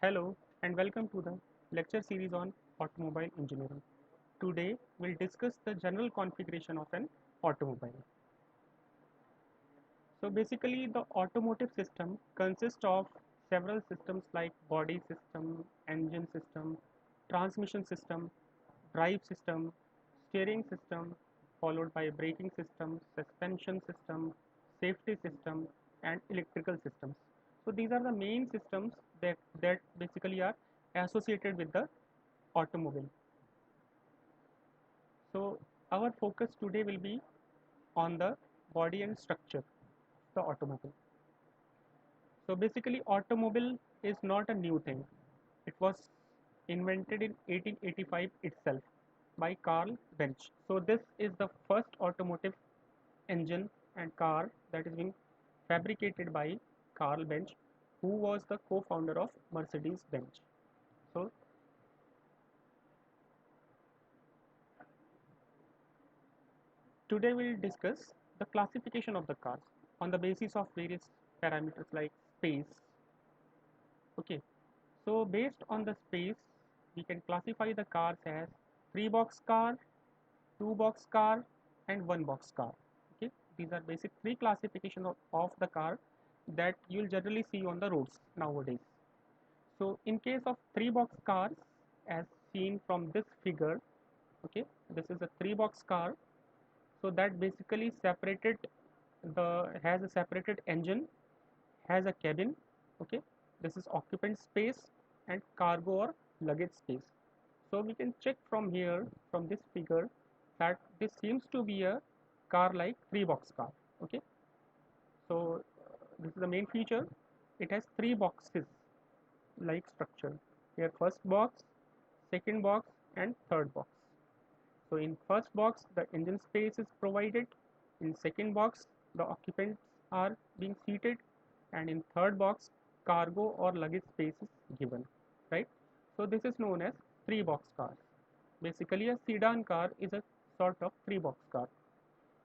Hello and welcome to the lecture series on automobile engineering. Today we'll discuss the general configuration of an automobile. So basically the automotive system consists of several systems like body system, engine system, transmission system, drive system, steering system, followed by braking system, suspension system, safety system, and electrical systems. So these are the main systems that basically are associated with the automobile. So our focus today will be on the body and structure of the automobile. So basically automobile is not a new thing. It was invented in 1885 itself by Carl Benz. So this is the first automotive engine and car that is being fabricated by Carl Benz, who was the co-founder of Mercedes-Benz. So today we'll discuss the classification of the cars on the basis of various parameters like space. Okay, so based on the space, we can classify the cars as three box car, two box car, and one box car. Okay, these are basic three classification of the car that you'll generally see on the roads nowadays. So in case of three box cars, as seen from this figure, okay, this is a three box car. So that basically separated has a separated engine, has a cabin. Okay, this is occupant space and cargo or luggage space. So we can check from here, from this figure, that this seems to be a car like three box car. Okay, so this is the main feature. It has three boxes like structure. Here first box, second box, and third box. So in first box the engine space is provided, in second box the occupants are being seated, and in third box cargo or luggage space is given, right? So this is known as three box car. Basically a sedan car is a sort of three box car.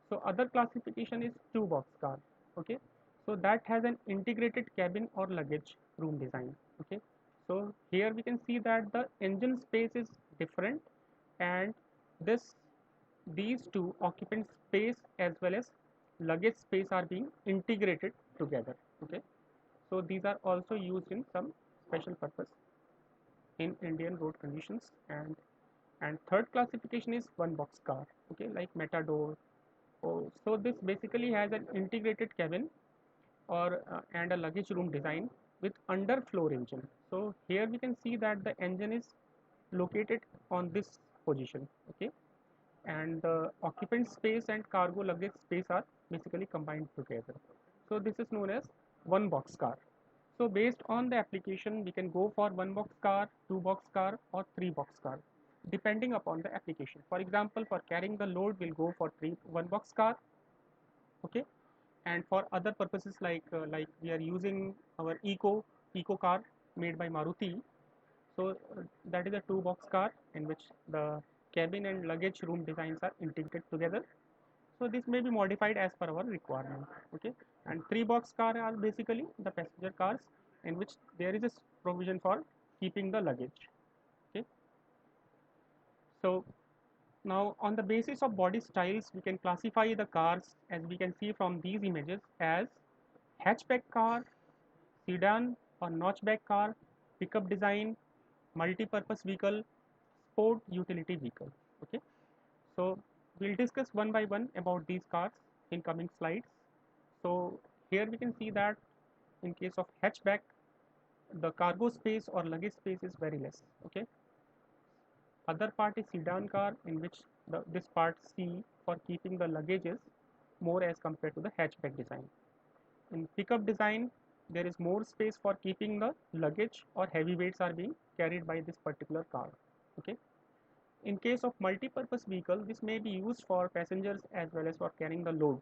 So other classification is two box car. Okay, so that has an integrated cabin or luggage room design. Okay, so here we can see that the engine space is different, and this these two occupant space as well as luggage space are being integrated together. Okay, so these are also used in some special purpose in Indian road conditions. And third classification is one box car. Okay, like Matador. Oh, so this basically has an integrated cabin or and a luggage room design with underfloor engine. So here we can see that the engine is located on this position. Okay, and the occupant space and cargo luggage space are basically combined together. So this is known as one box car. So based on the application, we can go for one box car, two box car, or three box car, depending upon the application. For example, for carrying the load, we'll go for one box car. Okay, and for other purposes like we are using our eco car made by Maruti. So that is a two box car in which the cabin and luggage room designs are integrated together. So this may be modified as per our requirement. Okay, and three box car are basically the passenger cars in which there is a provision for keeping the luggage. Okay, so now on the basis of body styles we can classify the cars, as we can see from these images, as hatchback car, sedan or notchback car, pickup design, multi-purpose vehicle, sport utility vehicle. Okay, so we'll discuss one by one about these cars in coming slides. So here we can see that in case of hatchback, the cargo space or luggage space is very less. Okay, other part is sedan car in which this part C for keeping the luggage is more as compared to the hatchback design. In pickup design, there is more space for keeping the luggage or heavy weights are being carried by this particular car. Okay. In case of multi-purpose vehicle, this may be used for passengers as well as for carrying the load.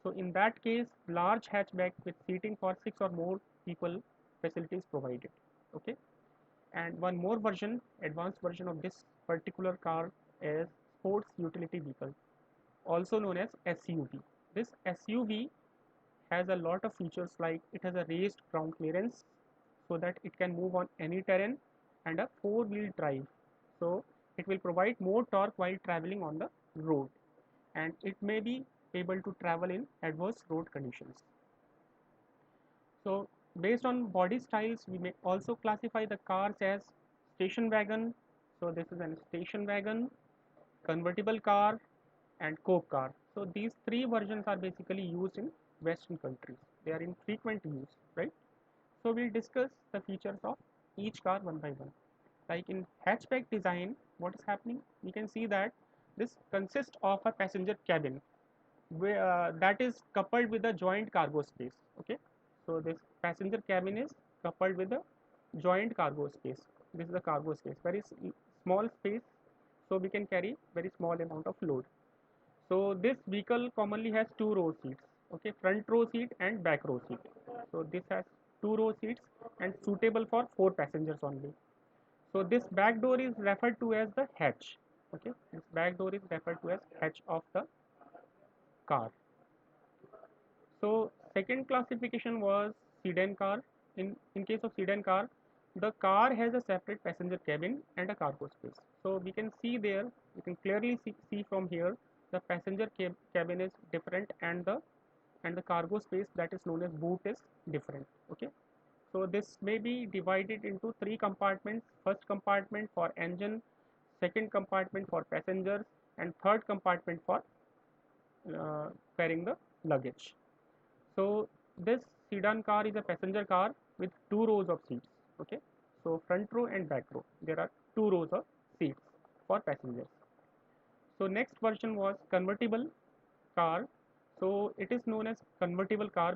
So in that case, large hatchback with seating for 6 or more people facility is provided. Okay. And one more version, advanced version of this particular car is sports utility vehicle, also known as SUV. This SUV has a lot of features like it has a raised ground clearance, so that it can move on any terrain, and a four-wheel drive. So it will provide more torque while traveling on the road, and it may be able to travel in adverse road conditions. So based on body styles, we may also classify the cars as station wagon. So this is a station wagon, convertible car, and coupe car. So these three versions are basically used in Western countries. They are in frequent use, right? So we'll discuss the features of each car one by one. Like in hatchback design, what is happening? We can see that this consists of a passenger cabin that is coupled with a joint cargo space. Okay, so this passenger cabin is coupled with a joint cargo space. This is the cargo space, very small space, so we can carry very small amount of load. So this vehicle commonly has two row seats, okay, front row seat and back row seat. So this has two row seats and suitable for four passengers only. So this back door is referred to as the hatch. Okay, this back door is referred to as hatch of the car. So second classification was sedan car. In case of sedan car, the car has a separate passenger cabin and a cargo space. So we can see there, you can clearly see from here, the passenger cabin is different, and the cargo space that is known as boot is different. Okay. So this may be divided into three compartments. First compartment for engine, second compartment for passengers, and third compartment for carrying the luggage. So this sedan car is a passenger car with two rows of seats. Okay, so front row and back row. There are two rows of seats for passengers. So next version was convertible car. So it is known as convertible car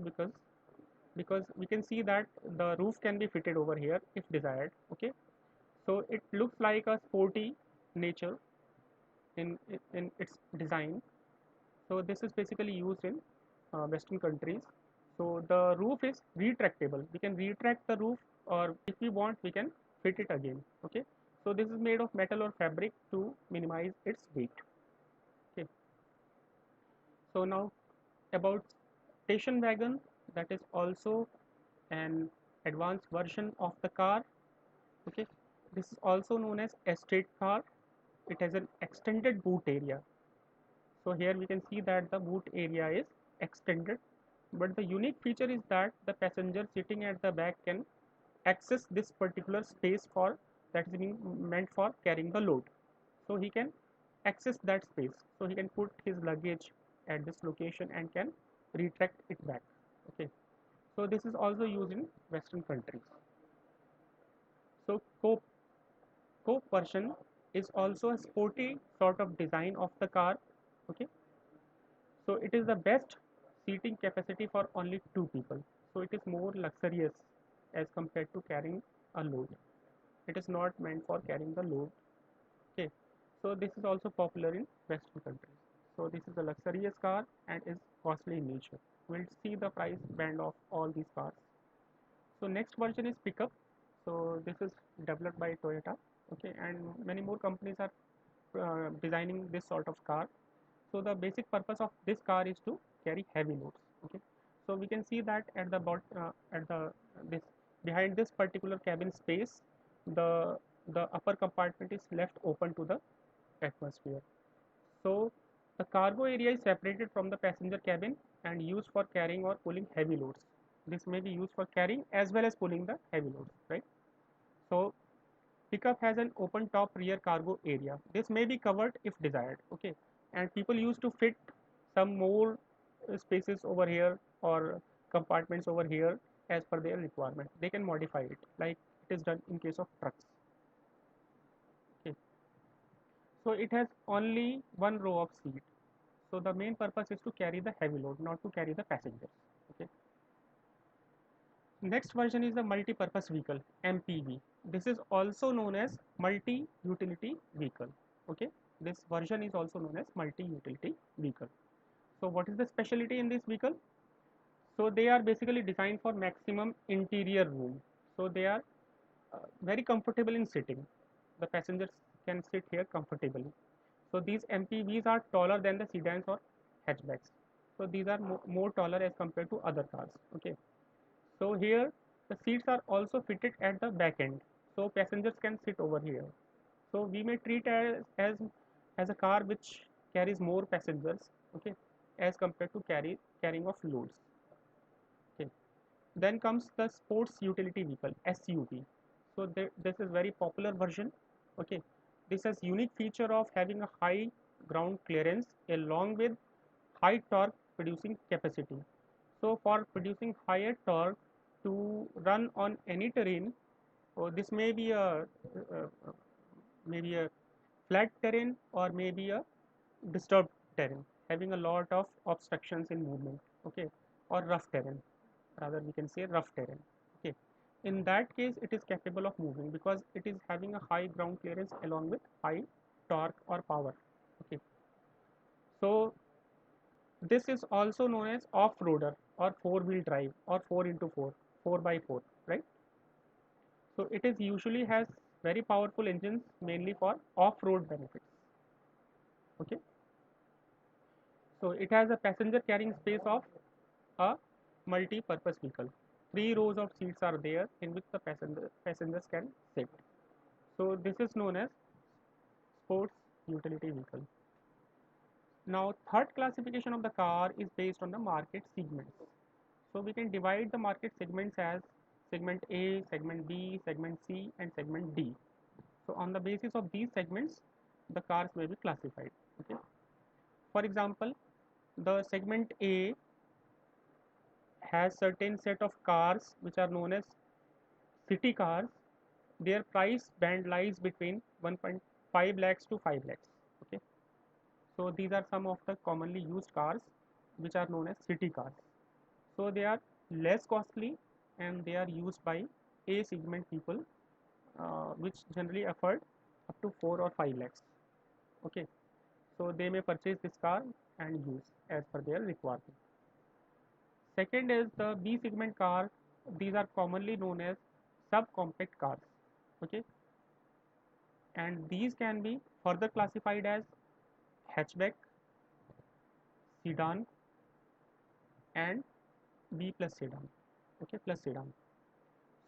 because we can see that the roof can be fitted over here if desired. Okay, so it looks like a sporty nature in its design. So this is basically used in Western countries. So the roof is retractable. We can retract the roof, or if we want, we can fit it again. Okay. So this is made of metal or fabric to minimize its weight. Okay. So now about station wagon, that is also an advanced version of the car. Okay. This is also known as estate car. It has an extended boot area. So here we can see that the boot area is extended, but the unique feature is that the passenger sitting at the back can access this particular space for that is being meant for carrying the load. So he can access that space. So he can put his luggage at this location and can retract it back. Okay. So this is also used in Western countries. So coupe version is also a sporty sort of design of the car. Okay. So it is the best seating capacity for only two people. So it is more luxurious as compared to carrying a load. It is not meant for carrying the load. Okay. So this is also popular in Western countries. So this is a luxurious car and is costly in nature. We'll see the price band of all these cars. So next version is pickup. So this is developed by Toyota. Okay, and many more companies are designing this sort of car. So the basic purpose of this car is to carry heavy loads. Okay, so we can see that at the this behind this particular cabin space, the upper compartment is left open to the atmosphere. So the cargo area is separated from the passenger cabin and used for carrying or pulling heavy loads. This may be used for carrying as well as pulling the heavy loads, right? So pickup has an open top rear cargo area. This may be covered if desired. Okay, and people used to fit some more spaces over here or compartments over here as per their requirement. They can modify it like it is done in case of trucks. Okay, so it has only one row of seat. So the main purpose is to carry the heavy load, not to carry the passengers. Okay. Next version is the multi-purpose vehicle (MPV). This is also known as multi-utility vehicle. Okay, this version is also known as multi-utility vehicle. So what is the specialty in this vehicle? So they are basically designed for maximum interior room. So they are very comfortable in sitting. The passengers can sit here comfortably. So these MPVs are taller than the sedans or hatchbacks. So these are more taller as compared to other cars. Okay. So here The seats are also fitted at the back end, so passengers can sit over here. So we may treat as a car which carries more passengers, okay, as compared to carrying of loads. Okay. Then comes the sports utility vehicle SUV. So this is very popular version. Okay, this has unique feature of having a high ground clearance along with high torque producing capacity. So for producing higher torque to run on any terrain, this may be a flat terrain or maybe a disturbed terrain having a lot of obstructions in movement, okay, or rough terrain, rather we can say rough terrain. Okay, in that case it is capable of moving because it is having a high ground clearance along with high torque or power. Okay, so this is also known as off-roader or four-wheel drive or 4 into 4, 4 by 4, right? So it is usually has very powerful engines mainly for off-road benefits. Okay, so it has a passenger carrying space of a multi-purpose vehicle. Three rows of seats are there in which the passengers can sit. So this is known as sports utility vehicle. Now third classification of the car is based on the market segments. So we can divide the market segments as segment A, segment B, segment C and segment D. So on the basis of these segments, the cars may be classified. Okay. For example, the segment A has certain set of cars which are known as city cars. Their price band lies between 1.5 lakhs to 5 lakhs. Okay, so these are some of the commonly used cars which are known as city cars. So they are less costly and they are used by A segment people, which generally afford up to 4 or 5 lakhs. Okay, so they may purchase this car and use as per their requirement. Second is the B segment car. These are commonly known as subcompact cars. Okay, and these can be further classified as hatchback, sedan, and B plus sedan. Okay, plus sedan.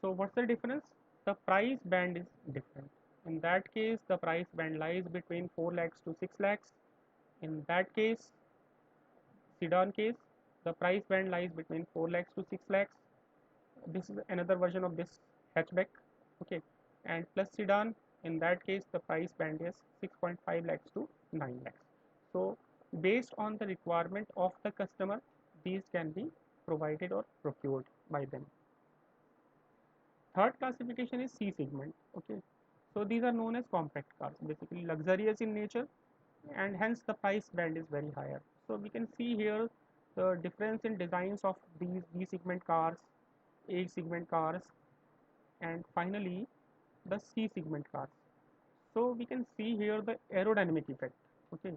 So what's the difference? The price band is different. In that case, the price band lies between 4 lakhs to 6 lakhs. In that case, sedan case, the price band lies between 4 lakhs to 6 lakhs. This is another version of this hatchback. Okay, and plus sedan, in that case the price band is 6.5 lakhs to 9 lakhs. So based on the requirement of the customer, these can be provided or procured by them. Third classification is C segment. Okay, so these are known as compact cars, basically luxurious in nature, and hence the price band is very higher. So we can see here the difference in designs of these B segment cars, A segment cars, and finally the C segment cars. So we can see here the aerodynamic effect. Okay,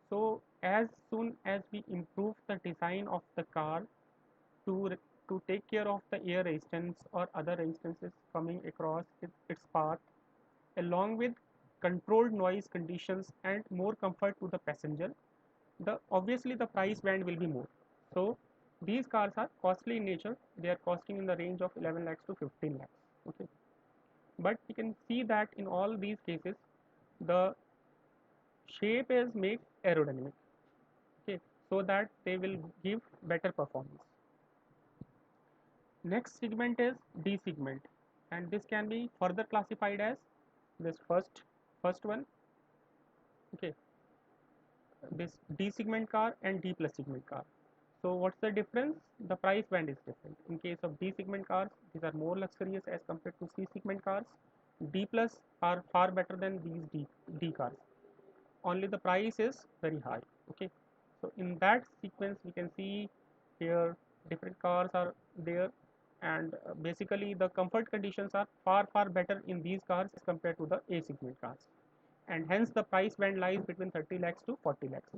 so as soon as we improve the design of the car to to take care of the air resistance or other resistances coming across its path, along with controlled noise conditions and more comfort to the passenger, the obviously the price band will be more. So these cars are costly in nature. They are costing in the range of 11 lakhs to 15 lakhs. Okay, but we can see that in all these cases the shape is made aerodynamic, okay, so that they will give better performance. Next segment is D segment, and this can be further classified as this first one. Okay, this D segment car and D plus segment car. So what's the difference? The price band is different. In case of D segment cars, these are more luxurious as compared to C segment cars. D plus are far better than these D cars. Only the price is very high. Okay, so in that sequence we can see here different cars are there, and basically the comfort conditions are far better in these cars as compared to the A segment cars, and hence the price band lies between 30 lakhs to 40 lakhs.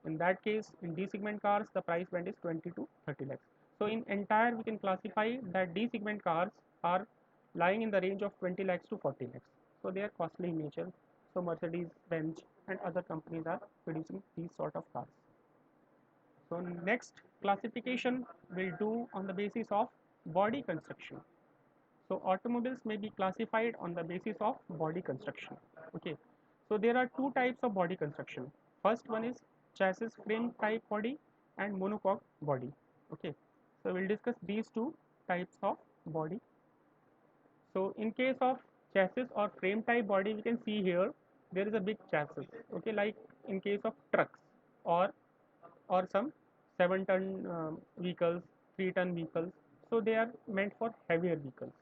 In that case, in D segment cars the price band is 20 to 30 lakhs. So in entire we can classify that D segment cars are lying in the range of 20 lakhs to 40 lakhs. So they are costly in nature. So Mercedes Benz and other companies are producing these sort of cars. So next classification will do on the basis of body construction. So automobiles may be classified on the basis of body construction. Okay, so there are two types of body construction. First one is chassis frame type body and monocoque body. Okay, so we'll discuss these two types of body. So in case of chassis or frame type body, we can see here there is a big chassis. Okay, like in case of trucks or some 7-ton vehicles, 3-ton vehicles. So they are meant for heavier vehicles,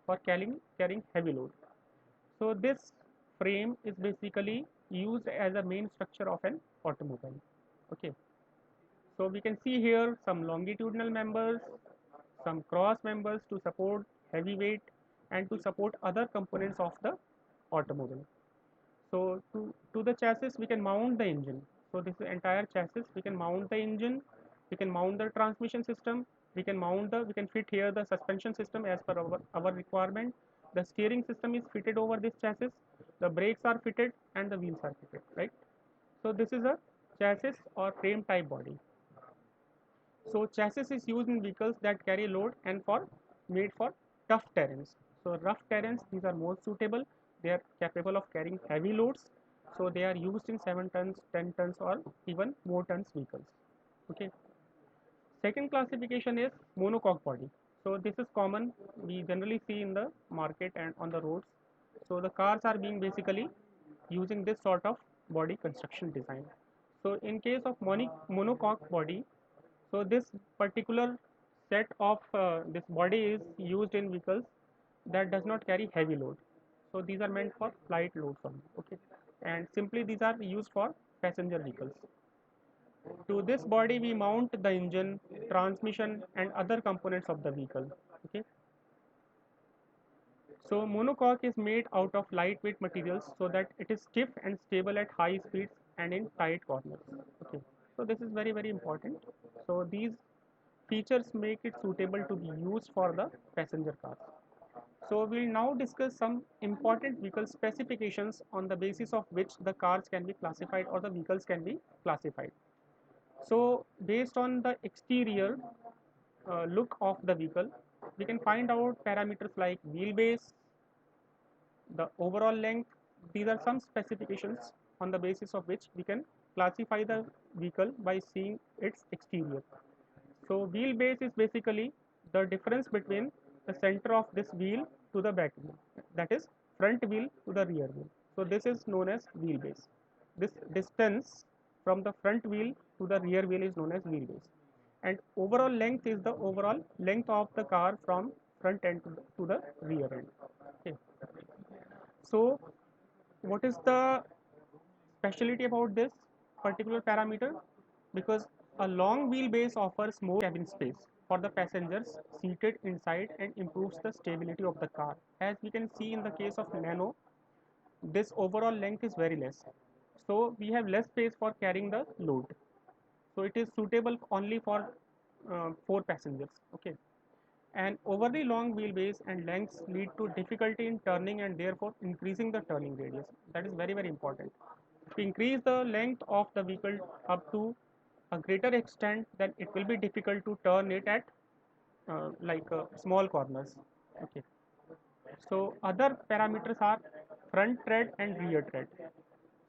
for carrying heavy load. So this frame is basically used as a main structure of an automobile. Okay, so we can see here some longitudinal members, some cross members to support heavy weight and to support other components of the automobile. So to the chassis we can mount the engine. So this is entire chassis. We can mount the engine, we can mount the transmission system, we can fit here the suspension system as per our requirement. The steering system is fitted over this chassis, the brakes are fitted and the wheels are fitted, right? So this is a chassis or frame type body. So chassis is used in vehicles that carry load and for made for tough terrains. So rough terrains, these are more suitable. They are capable of carrying heavy loads. So they are used in 7 tons, 10 tons or even more tons vehicles. Okay. Second classification is monocoque body. So this is common. We generally see in the market and on the roads. So the cars are being basically using this sort of body construction design. So in case of monocoque body, so this particular set of this body is used in vehicles that does not carry heavy load. So these are meant for light loads only. Okay, and simply these are used for passenger vehicles. To this body we mount the engine, transmission and other components of the vehicle. Okay, so monocoque is made out of lightweight materials so that it is stiff and stable at high speeds and in tight corners. Okay, so this is very important. So these features make it suitable to be used for the passenger cars. So we'll now discuss some important vehicle specifications on the basis of which the cars can be classified or the vehicles can be classified. So based on the exterior look of the vehicle, we can find out parameters like wheelbase, the overall length. These are some specifications on the basis of which we can classify the vehicle by seeing its exterior. So wheelbase is basically the difference between the center of this wheel to the back wheel, that is front wheel to the rear wheel. So this is known as wheelbase. This distance from the front wheel to the rear wheel is known as wheelbase. And overall length is the overall length of the car from front end to the rear end. Okay. So what is the specialty about this particular parameter? Because a long wheelbase offers more cabin space for the passengers seated inside and improves the stability of the car. As we can see in the case of Nano, this overall length is very less. So we have less space for carrying the load. So it is suitable only for 4 passengers. Okay. An overly long wheelbase and lengths lead to difficulty in turning and therefore increasing the turning radius. That is very important. To increase the length of the vehicle up to a greater extent, then it will be difficult to turn it at small corners. Okay. So other parameters are front tread and rear tread.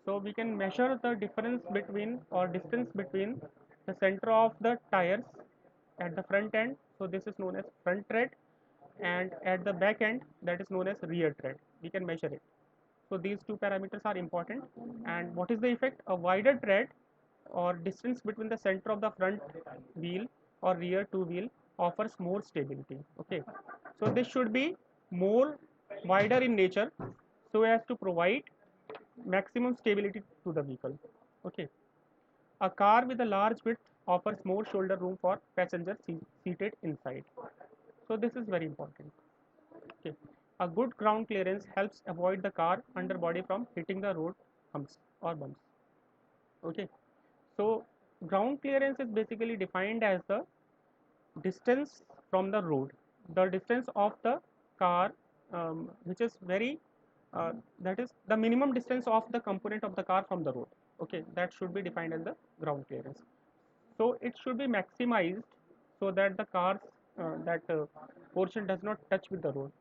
So we can measure the difference between or distance between the center of the tires at the front end. So this is known as front tread, and at the back end that is known as rear tread. We can measure it. So these two parameters are important. And what is the effect? A wider tread or distance between the center of the front wheel or rear two wheel offers more stability. Okay, so this should be more wider in nature so as to provide maximum stability to the vehicle. Okay, a car with a large width offers more shoulder room for passengers seated inside. So this is very important. Okay, a good ground clearance helps avoid the car underbody from hitting the road humps or bumps. Okay, so ground clearance is basically defined as the distance from the road, the distance of the car, which is that is the minimum distance of the component of the car from the road. Okay, that should be defined as the ground clearance. So it should be maximized so that the car's that portion does not touch with the road.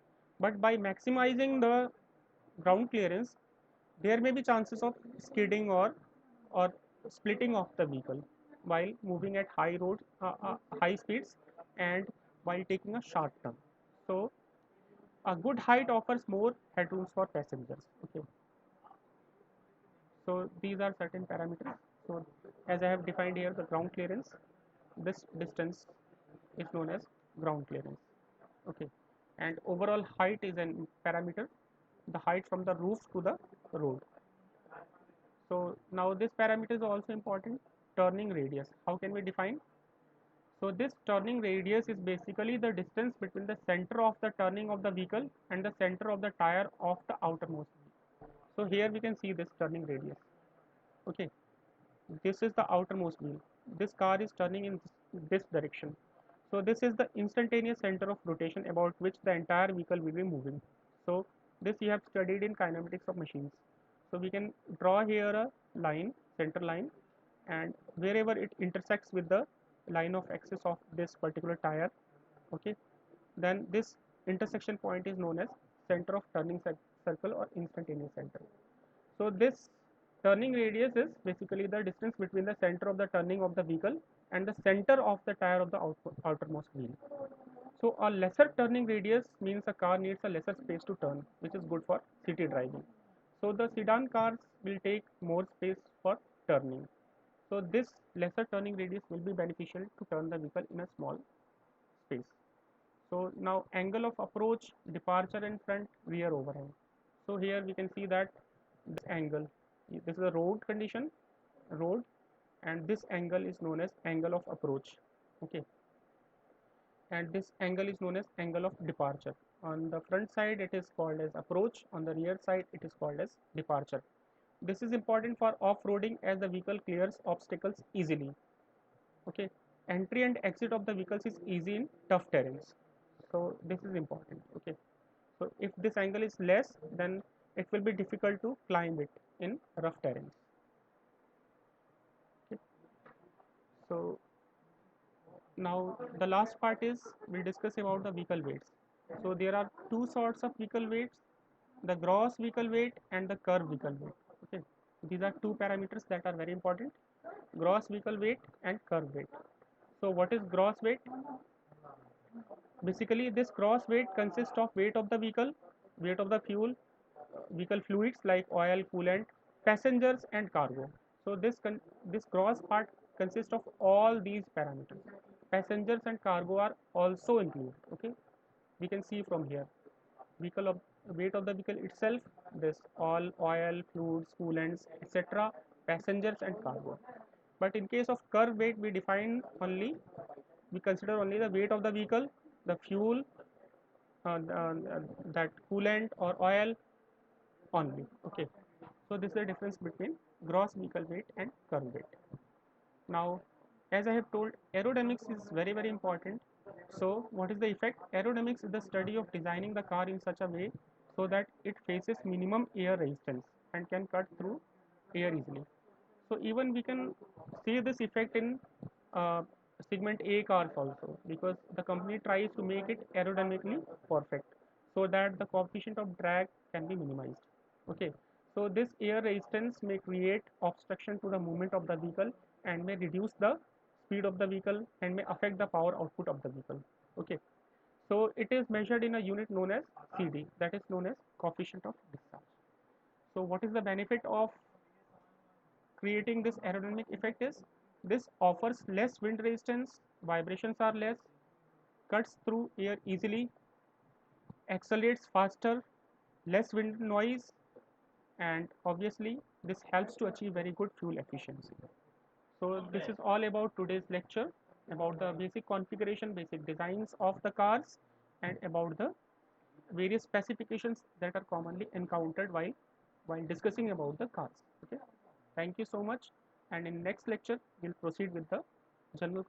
but by maximizing the ground clearance, there may be chances of skidding or splitting of the vehicle while moving at high speeds and while taking a sharp turn. So a good height offers more headrooms for passengers. Okay, so these are certain parameters. So as I have defined here, the ground clearance, this distance is known as ground clearance. Okay, and overall height is an parameter, the height from the roof to the road. So now this parameter is also important. Turning radius, how can we define? So this turning radius is basically the distance between the center of the turning of the vehicle and the center of the tire of the outermost wheel. So here we can see this turning radius. Okay, this is the outermost wheel. This car is turning in this direction. So this is the instantaneous center of rotation about which the entire vehicle will be moving. So this you have studied in kinematics of machines. So we can draw here a line, center line, and wherever it intersects with the line of axis of this particular tire, okay, then this intersection point is known as center of turning circle or instantaneous center. So this turning radius is basically the distance between the center of the turning of the vehicle and the center of the tire of the outermost wheel. So a lesser turning radius means a car needs a lesser space to turn, which is good for city driving. So the sedan cars will take more space for turning. So this lesser turning radius will be beneficial to turn the vehicle in a small space. So now angle of approach, departure and front rear overhang. So here we can see that this angle, this is a road condition, road, and this angle is known as angle of approach. Okay, and this angle is known as angle of departure. On the front side it is called as approach, on the rear side it is called as departure. This is important for off-roading as the vehicle clears obstacles easily. Okay, entry and exit of the vehicles is easy in tough terrains. So this is important. Okay, so if this angle is less, then it will be difficult to climb it in rough terrains. Okay. So now the last part is we'll discuss about the vehicle weights. So there are two sorts of vehicle weights, the gross vehicle weight and the curb vehicle weight. Okay, these are two parameters that are very important, gross vehicle weight and curb weight. So what is gross weight? Basically this gross weight consists of weight of the vehicle, weight of the fuel, vehicle fluids like oil, coolant, passengers and cargo. So this gross part consists of all these parameters. Passengers and cargo are also included. Okay, we can see from here vehicle of weight of the vehicle itself, this all oil, fluids, coolants, etc., passengers and cargo. But in case of curb weight, we consider only the weight of the vehicle, the fuel, that coolant or oil only. Okay, so this is the difference between gross vehicle weight and curb weight. Now, as I have told, aerodynamics is very important. So what is the effect? Aerodynamics is the study of designing the car in such a way so that it faces minimum air resistance and can cut through air easily. So even we can see this effect in uh, segment A cars also, because the company tries to make it aerodynamically perfect so that the coefficient of drag can be minimized. Okay, so this air resistance may create obstruction to the movement of the vehicle and may reduce the speed of the vehicle and may affect the power output of the vehicle. Okay, so it is measured in a unit known as CD, that is known as coefficient of discharge. So what is the benefit of creating this aerodynamic effect is this offers less wind resistance, vibrations are less, cuts through air easily, accelerates faster, less wind noise, and obviously this helps to achieve very good fuel efficiency. So this is all about today's lecture about the basic configuration, basic designs of the cars, and about the various specifications that are commonly encountered while discussing about the cars. Okay, thank you so much, and in next lecture we'll proceed with the general